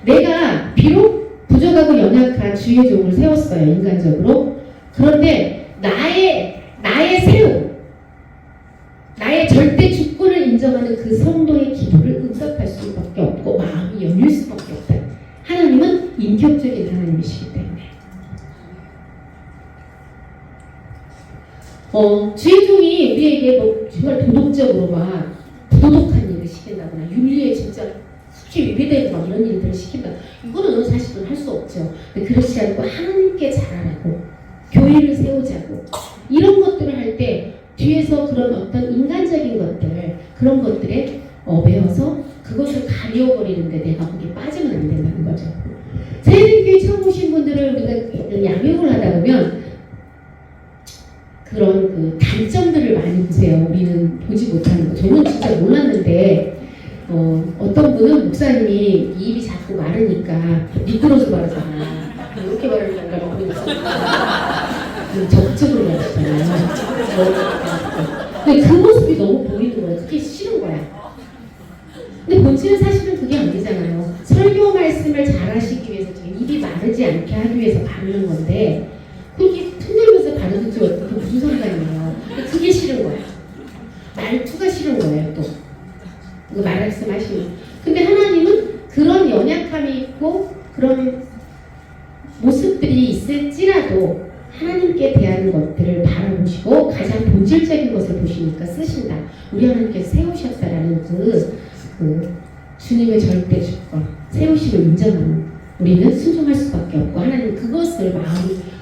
내가 비록 부족하고 연약한 주의 종을 세웠어요, 인간적으로. 그런데 나의 세움, 나의 절대 주권을 인정하는 그 성도의 기도를 응답할 수밖에 없고 마음이 열릴 수밖에 없다. 하나님은 인격적인 하나님이시기 때문에. 주의 종이 우리에게 정말 도덕적으로 부도덕한 일을 시킨다거나 윤리에 진짜 특히 예배되고 막 이런 일들을 시킨다. 이거는 사실은 할 수 없죠. 근데 그렇지 않고 하나님께 잘하라고, 교회를 세우자고, 이런 것들을 할 때 뒤에서 그런 어떤 인간적인 것들, 그런 것들에 매어서 그것을 가려버리는데 내가 거기에 빠지면 안 된다는 거죠. 세대교회 처음 오신 분들을 우리가 양육을 하다 보면 그런 그 단점들을 많이 보세요. 우리는 보지 못하는 거. 저는 진짜 몰랐는데 어떤 분은 목사님이 입이 자꾸 마르니까 미끄러져 말하잖아. 이렇게 말하니까 모르겠어. 적극적으로 말하잖아요. 근데 그 모습이 너무 보이는 거야. 그게 싫은 거야. 근데 본질은 사실은 그게 아니잖아요. 설교 말씀을 잘 하시기 위해서 입이 마르지 않게 하기 위해서 바르는 건데 그렇게 흔들면서 바르는 게 어떻게 무슨 상관이에요. 그게 싫은 거야. 말투가 싫은 거예요. 또 그 말씀하시는. 근데 하나님은 그런 연약함이 있고 그런 모습들이 있을지라도 하나님께 대한 것들을 바라보시고 가장 본질적인 것을 보시니까 쓰신다. 우리 하나님께서 세우셨다라는 그 주님의 절대 주권, 세우심을 인정하는, 우리는 순종할 수밖에 없고 하나님 그것을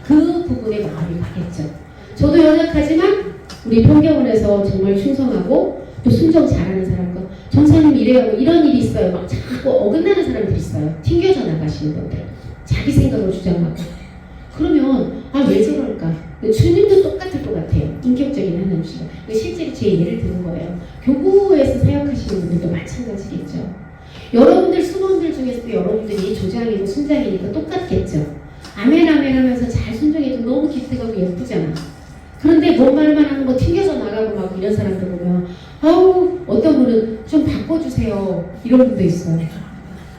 그 부분에 마음이 가겠죠. 저도 연약하지만 우리 평경원에서 정말 충성하고 또 순종 잘하는 사람과 전사님 이래요, 이런 일이 있어요, 막 자꾸 어긋나는 사람들이 있어요. 튕겨져 나가시는 분들, 자기 생각을 주장하고. 그러면 왜 저럴까? 주님도 똑같을 것 같아요. 인격적인 하나님이시고. 실제로 제 예를 드는 거예요. 교구에서 사역하시는 분들도 마찬가지겠죠. 여러분들 수범들 중에서도 여러분들이 조장이고 순장이니까 똑같겠죠. 아멘 아멘 하면서 잘 순종해도 너무 기특하고 예쁘잖아. 그런데 뭔 말만 하는 거 튕겨져 나가고 막 이런 사람들 보면 어떤 분은 좀 바꿔주세요 이런 분도 있어요.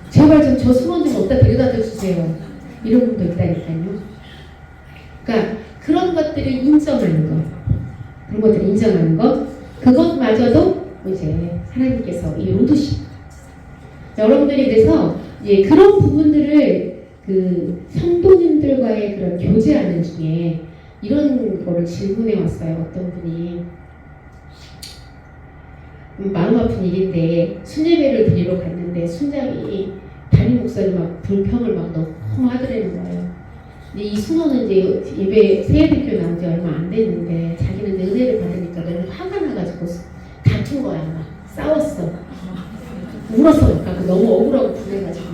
제발 좀 저 수범 좀 어디다 데려다 주세요 이런 분도 있다니까요. 그러니까 그런 것들을 인정하는 것, 그런 것들을 인정하는 것, 그것마저도 이제 하나님께서 이루듯이 여러분들이 그래서 그런 부분들을 그 성도님들과의 그런 교제하는 중에 이런 거를 질문해 왔어요. 어떤 분이 마음 아픈 일인데 순예배를 드리러 갔는데 순장이 담임 목사님 막 불평을 막 너무 하더라는 거예요. 근데 이 순호는 이제 예배 세예대교 나온 지 얼마 안 됐는데 자기는 은혜를 받으니까 너무 화가 나가지고 다툰 거야. 막 싸웠어. 울었어. 막 너무 억울하고 분해가지고.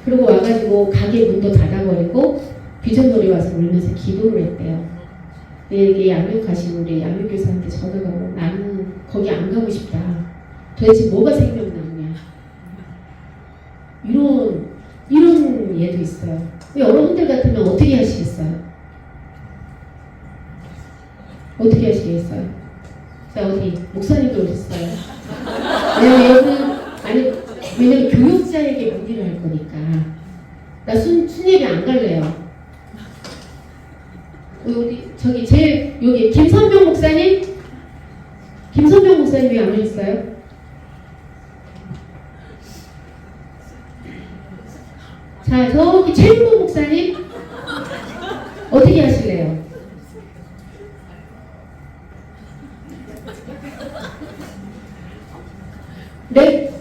그리고 와가지고 가게 문도 닫아버리고 비전놀이 와서 울면서 기도를 했대요. 이게 양육하신 우리 양육교사한테 전화가 오고 나는 거기 안 가고 싶다. 도대체 뭐가 생명나느냐. 이런 예도 있어요. 여러분들 같으면 어떻게 하시겠어요? 어떻게 하시겠어요? 자, 어디 목사님도 오셨어요. 왜냐면 교육자에게 문의를 할 거니까. 나 순예배 안 갈래요. 여기 김선병 목사님? 김선병 목사님 왜 안 오셨어요? 자, 저기 최윤모 목사님 어떻게 하실래요? 네?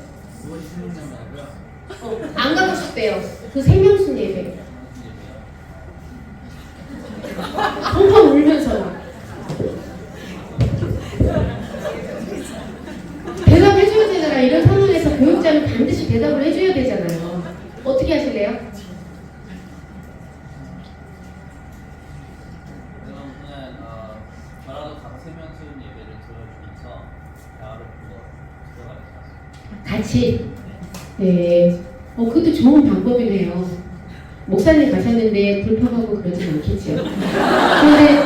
안 가고 싶대요. 그 생명순 예배. 펑펑 울면서 막. 대답해줘야 되잖아. 이런 상황에서 교육자는 반드시 대답을 해줘야 되잖아요. 어떻게 하실래요? 저라도 가서 생명순 예배를 들어주면서 대화를 들어가겠습니다. 같이? 네. 그것도 좋은 방법이네요. 목사님 가셨는데 불평하고 그러진 않겠죠. 근데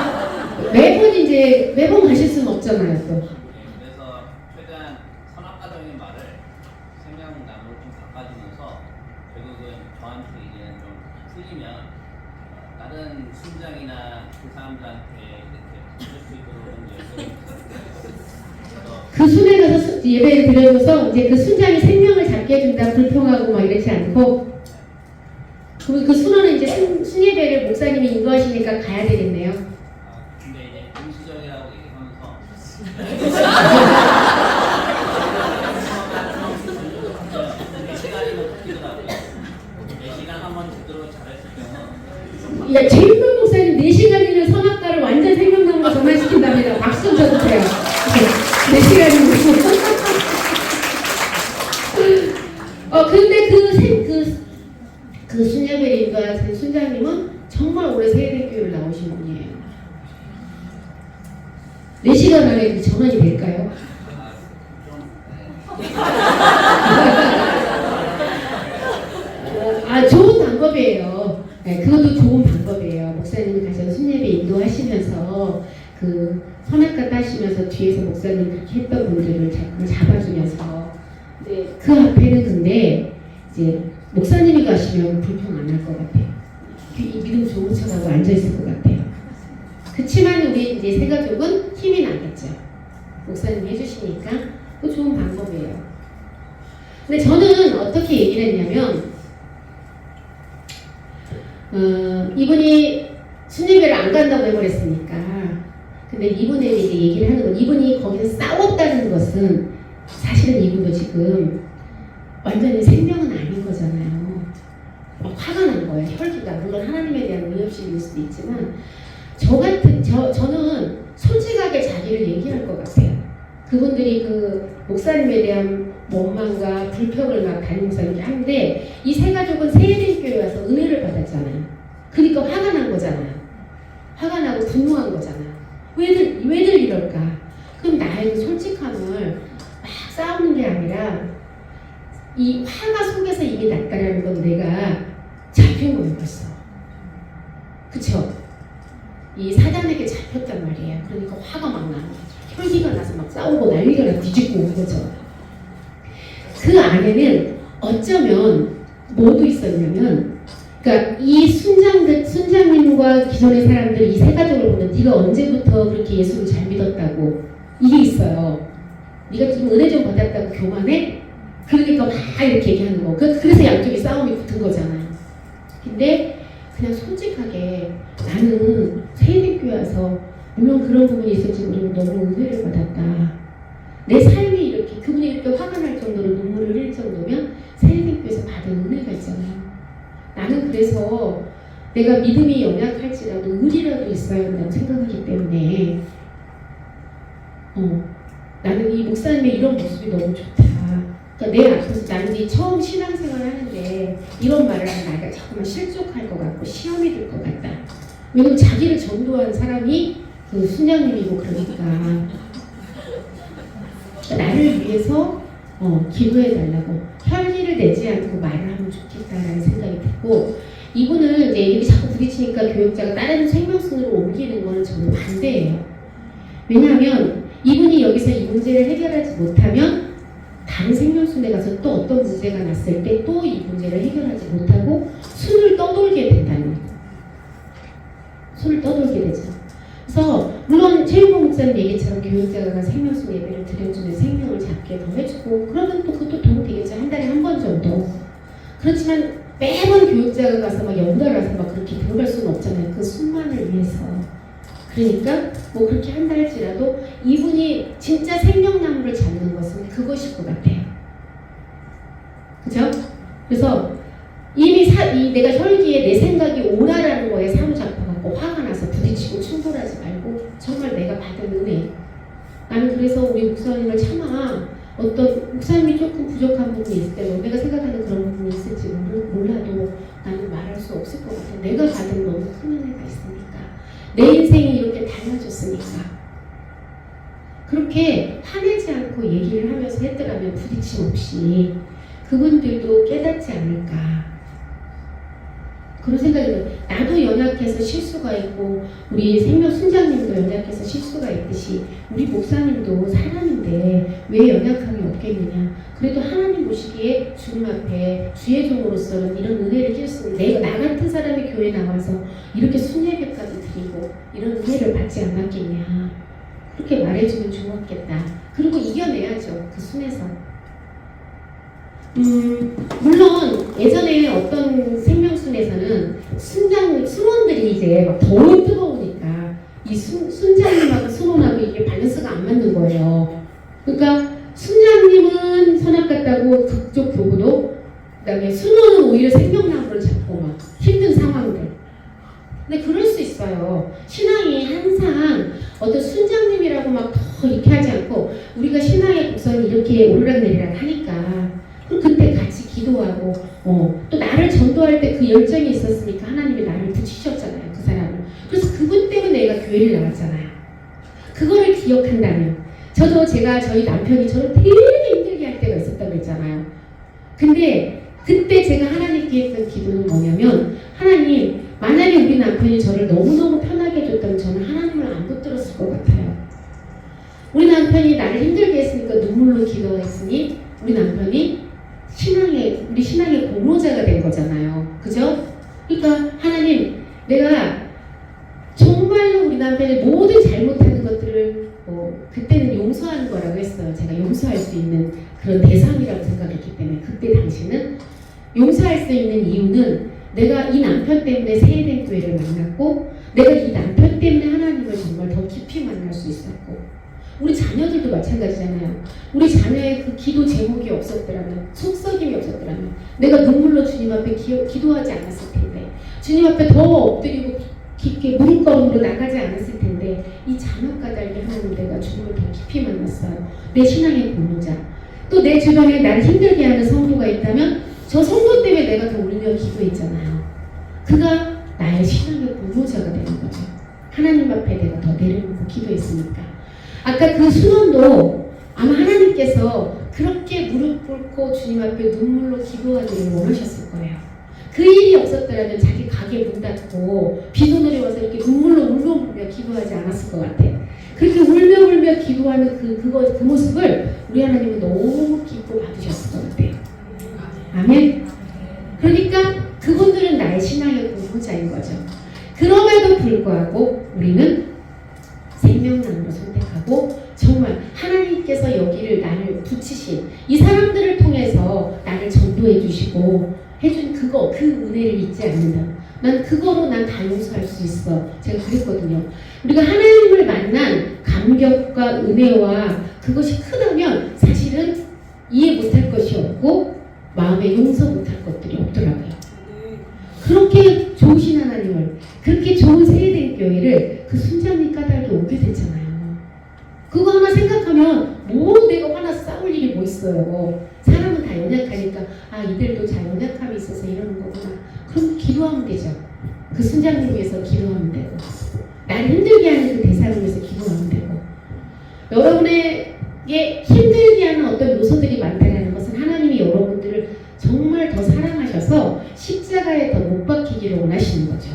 매번 가실 수는 없잖아요, 또. 그래서 최대한 선악과적인 말을 생명나무를 좀 바꿔주면서 결국은 저한테 이제 좀 틀리면 다른 순장이나 그 사람들한테 이렇게 줄 수 있도록 그 순회 가서 예배를 드려줘서 이제 그 순장이 생명을 잡게 해준다, 불평하고 막 이러지 않고. 그 순원은 이제 순예배를 목사님이 인도하시니까 가야 되겠네요. 근데 이제 임시정이라고 얘기하면서 시간이 야, 최윤경 목사님 4시간이나 선악과를 완전 생명나무로 전환시킨답니다. 박수 쳐주세요. 4시간이면. 근데 그 순자매님과 그 순자님은 정말 오래 세대교회를 나오신 분이에요. 4시간 안에 그 전환이 될까요? 좋은 방법이에요. 네, 그것도 좋은 방법이에요. 목사님이 가셔서 순예배 인도하시면서 그 선악과 따시면서 뒤에서 목사님 그렇게 했던 분들을 자꾸 잡아주면서 그 앞에는 근데 이제 목사님이 가시면 불평 안 할 것 같아요. 이 믿음 좋은 척하고 앉아있을 것 같아요. 그치만 우리 이제 세 가족은 힘이 나겠죠. 목사님이 해주시니까 그 좋은 방법이에요. 근데 저는 어떻게 얘기를 했냐면 이분이 순예배를 안 간다고 해버렸으니까 근데 이분에게 이제 얘기를 하는 건 이분이 거기서 싸웠다는 것은 사실은 이분도 지금 완전히 생명은 아닌 거잖아요. 화가 난 거예요. 혈기가. 물론 하나님에 대한 의협심일 수도 있지만 저는 솔직하게 자기를 얘기할 것 같아요. 그분들이 그 목사님에 대한 원망과 불평을 막 담임 목사님께 하는데 이 세 가족은 세례교회 와서 은혜를 받았잖아요. 그러니까 화가 난 거잖아요. 화가 나고 분노한 거잖아요. 왜들 이럴까? 그럼 나의 그 솔직함을 막 싸우는 게 아니라 이 화가 속에서 이미 났다라는 건 내가 잡힌 거예요 벌써. 그쵸? 이 사단에게 잡혔단 말이에요. 그러니까 화가 막 나는 거죠. 혈기가 나서 막 싸우고 난리가 나서 뒤집고 온 거죠. 그 안에는 어쩌면 뭐도 있었냐면 그러니까 이 순장님과 기존의 사람들 이 세 가족을 보면 네가 언제부터 그렇게 예수를 잘 믿었다고 이게 있어요. 네가 좀 은혜 좀 받았다고 교만해? 그러니까 막 이렇게 얘기하는 거. 그래서 양쪽이 싸움이 붙은 거잖아요. 근데 그냥 솔직하게 나는 세례교회 와서 물론 그런 부분이 있을지 모르고 너무 은혜를 받았다. 내 삶이 이렇게 그분이 이렇게 화가 날 정도로 눈물을 흘릴 정도면 세례교회에서 받은 은혜가 있잖아요. 나는 그래서 내가 믿음이 연약할지라도 의리라도 있어야 한다고 생각하기 때문에 나는 이 목사님의 이런 모습이 너무 좋다. 그러니까 내 앞에서 나는 처음 신앙생활 하는데 이런 말을 하면 내가 자꾸만 실족할 것 같고 시험이 들 것 같다. 왜냐면 자기를 전도한 사람이 그 순장님이고 그러니까 나를 위해서 기도해달라고 혈기를 내지 않고 말을 하면 좋겠다라는 생각이 들고 이분은 이제 이렇게 자꾸 부딪히니까 교육자가 다른 생명순으로 옮기는 거는 저는 반대예요. 왜냐하면 이분이 여기서 이 문제를 해결하지 못하면 다른 생명순에 가서 또 어떤 문제가 났을 때 또 이 문제를 해결하지 못하고 순을 떠돌게 된다는 거예요. 순을 떠돌게 되죠. 그래서 물론 최윤봉 목사님 얘기처럼 교육자가 생명순 예배를 드려주면 생명을 잡게 더 해주고 그러면 또 그것도 도움 되겠죠. 한 달에 한 번 정도. 그렇지만 매번 교육자가 가서 막 연달아서 막 그렇게 들어갈 수는 없잖아요. 그 순만을 위해서. 그러니까 뭐 그렇게 한다 할지라도 이분이 진짜 생명나무를 잡는 것은 그것일 것 같아요. 그죠? 그래서 이미 내가 혈기에 내 생각이 오라라는 거에 사로잡혀갖고 화가 나서 부딪히고 충돌하지 말고 정말 내가 받은 은혜. 나는 그래서 우리 목사님을 차마 어떤 목사님이 조금 부족한 부분이 있을 때 내가 생각하는 그런 부분이 있을지 몰라도 나는 말할 수 없을 것 같아. 내가 받은 너무 큰 은혜가 있으니까. 내 인생이 이렇게 달라졌으니까. 그렇게 화내지 않고 얘기를 하면서 했더라면 부딪힘 없이 그분들도 깨닫지 않을까. 그런 생각이 들어요. 나도 연약해서 실수가 있고 우리 생명 순장님도 연약해서 실수가 있듯이 우리 목사님도 사람인데 왜 연약함이 없겠느냐. 그래도 하나님 보시기에 주님 앞에 주의 종으로서는 이런 은혜를 주셨으니 나 같은 사람이 교회 나와서 이렇게 순예배까지 드리고 이런 은혜를 받지 않았겠냐. 그렇게 말해주면 좋았겠다. 그리고 이겨내야죠. 그 순에서. 물론 예전에 어떤 생명순에서는 순원들이 이제 막 더 뜨거우니까 이 순장님하고 순원하고 이게 밸런스가 안 맞는 거예요. 그러니까 순장님은 선악 같다고 그쪽 교구도 그다음에 순원은 오히려 생명나무를 잡고 막 힘든 상황들. 근데 그럴 수 있어요. 신앙이 항상 어떤 순장님이라고 막 더 이렇게 하지 않고 우리가 신앙의 곡선이 이렇게 오르락내리락 하니까 그럼 그때 같이 기도하고 또 나를 전도할 때 그 열정이 있었으니까 하나님이 나를 붙이셨잖아요. 그 사람을. 그래서 그분 때문에 내가 교회를 나왔잖아요. 그거를 기억한다면 제가 저희 남편이 저를 되게 힘들게 할 때가 있었다고 그랬잖아요. 근데 그때 제가 하나님께 했던 기도는 뭐냐면 하나님 만약에 우리 남편이 저를 너무너무 편하게 해줬다면 저는 하나님을 안 붙들었을 것 같아요. 우리 남편이 나를 힘들게 했으니까 눈물로 기도했으니 우리 남편이 우리 신앙의 공로자가 된 거잖아요. 그죠? 그러니까 하나님 내가 정말로 우리 남편이 모든 잘못하는 것들을 그때는 용서하는 거라고 했어요. 제가 용서할 수 있는 그런 대상이라고 생각했기 때문에 그때 당시는 용서할 수 있는 이유는 내가 이 남편 때문에 세례된 교회를 만났고 내가 이 남편 때문에 하나님을 정말 더 깊이 만날 수 있었고 우리 자녀들도 마찬가지잖아요. 우리 자녀의 그 기도 제목이 없었더라면 속썩임이 없었더라면 내가 눈물로 주님 앞에 기도하지 않았을 텐데 주님 앞에 더 엎드리고 깊게 무릎걸음으로 나가지 않았을 텐데 이 자녀 까닭에 하나님 내가 주님을 더 깊이 만났어요. 내 신앙의 공로자. 또 내 주변에 나를 힘들게 하는 성도가 있다면 저 성도 때문에 내가 더 울며 기도했잖아요. 그가 나의 신앙의 공로자가 되는 거죠. 하나님 앞에 내가 더 내려놓고 기도했으니까. 아까 그 순원도 아마 하나님께서 그렇게 무릎 꿇고 주님 앞에 눈물로 기도하기를 원하셨을 거예요. 그 일이 없었더라면 자기 가게 문 닫고 비도 내려와서 이렇게 눈물로 울며 기도하지 않았을 것 같아요. 그렇게 울며 기도하는 그 모습을 우리 하나님은 너무 기뻐 받으셨을 것 같아요. 아멘. 그러니까 그분들은 나의 신앙의 공로자인 거죠. 그럼에도 불구하고 우리는 생명나무를 선택하고 정말 하나님께서 여기를 나를 붙이신 이 사람들을 통해서 나를 전도해 주시고 해준 그 은혜를 잊지 않는다. 난 그거로 난 다 용서할 수 있어. 제가 그랬거든요. 우리가 하나님을 만난 감격과 은혜와 그것이 크다면 사실은 이해 못할 것이 없고 마음에 용서 못할 것들이 없더라고요. 그렇게 좋으신 하나님을 그렇게 좋은 세례된 교회를 그 순장님 까닭에 오게 됐잖아요. 그거 하나 생각하면 내가 화나서 싸울 일이 뭐 있어요. 사람은 다 연약하니까 이들도 다 연약함이 있어서 이러는 거구나. 그럼 기도하면 되죠. 그 순장님 위해서 기도하면 되고 나를 힘들게 하는 그 대상을 위해서 기도하면 되고 여러분에게 힘들게 하는 어떤 요소들이 많다는 것은 하나님이 여러분들을 정말 더 사랑하셔서 십자가에 더 못 박히기를 원하시는 거죠.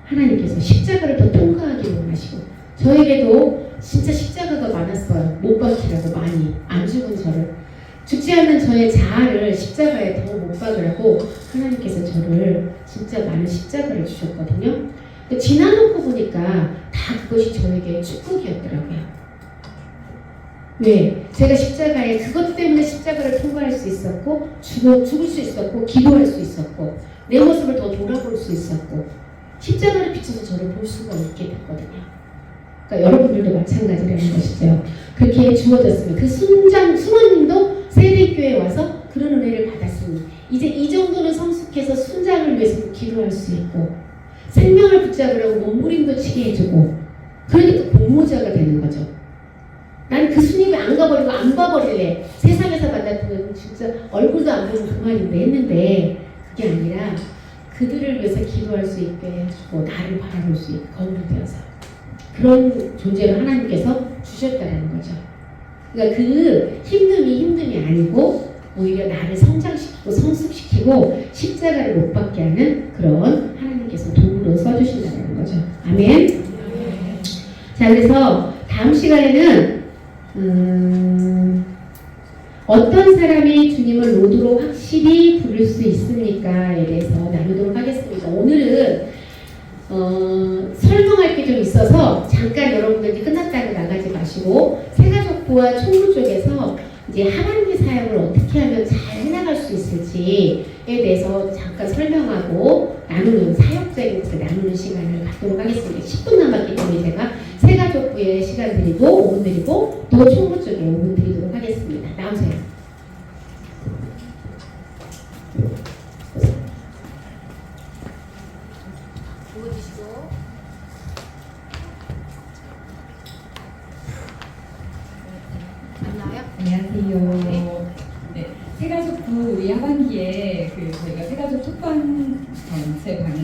하나님께서 십자가를 더 통과하기를 원하시고 저에게도 진짜 십자가가 많았어요. 못 박히라고 많이 안 죽은 저를 죽지 않는 저의 자아를 십자가에 더 못 박으라고 하나님께서 저를 진짜 많은 십자가를 주셨거든요. 근데 지나놓고 보니까 다 그것이 저에게 축복이었더라고요. 왜? 제가 십자가에 그것 때문에 십자가를 통과할 수 있었고 죽을 수 있었고 기도할 수 있었고 내 모습을 더 돌아볼 수 있었고 십자가를 비춰서 저를 볼 수가 있게 됐거든요. 그러니까 여러분들도 마찬가지라는 것이죠. 그렇게 주어졌으면 그 순원님도 세례교회에 와서 그런 은혜를 받았으니 이제 이 정도는 성숙해서 순장을 위해서 기도할 수 있고 생명을 붙잡으라고 몸부림도 치게 해주고 그러니까 공모자가 되는 거죠. 나는 그 스님을 안 가버리고 안 봐버릴래. 세상에서 만났던 진짜 얼굴도 안 보면 그만인데 했는데 그게 아니라 그들을 위해서 기도할 수 있게 해주고 나를 바라볼 수 있게 거울이 되어서 그런 존재를 하나님께서 주셨다는 거죠. 그러니까 그 힘듦이 아니고 오히려 나를 성장시키고 성숙시키고 십자가를 못 받게 하는 그런 하나님께서 도구로 써주신다는 거죠. 아멘. 자, 그래서 다음 시간에는 어떤 사람이 주님을 로드로 확실히 부를 수 있습니까에 대해서 나누도록 하겠습니다. 오늘은 설명할 게 좀 있어서 잠깐 여러분들이 끝났다고 나가지 마시고 세가족부와 총무 쪽에서 이제 하반기 사역을 어떻게 하면 잘 해나갈 수 있을지에 대해서 잠깐 설명하고 나누는 사역적인 것을 나누는 시간을 갖도록 하겠습니다. 10분 남았기 때문에 제가 세가족부에 시간 드리고 5분 드리고 또 총무 쪽에 5분 드리도록 하겠습니다. 나오세요. 안녕하세요. 네, 세가족부 우리 하반기에 저희가 세가족 첫 번째 방에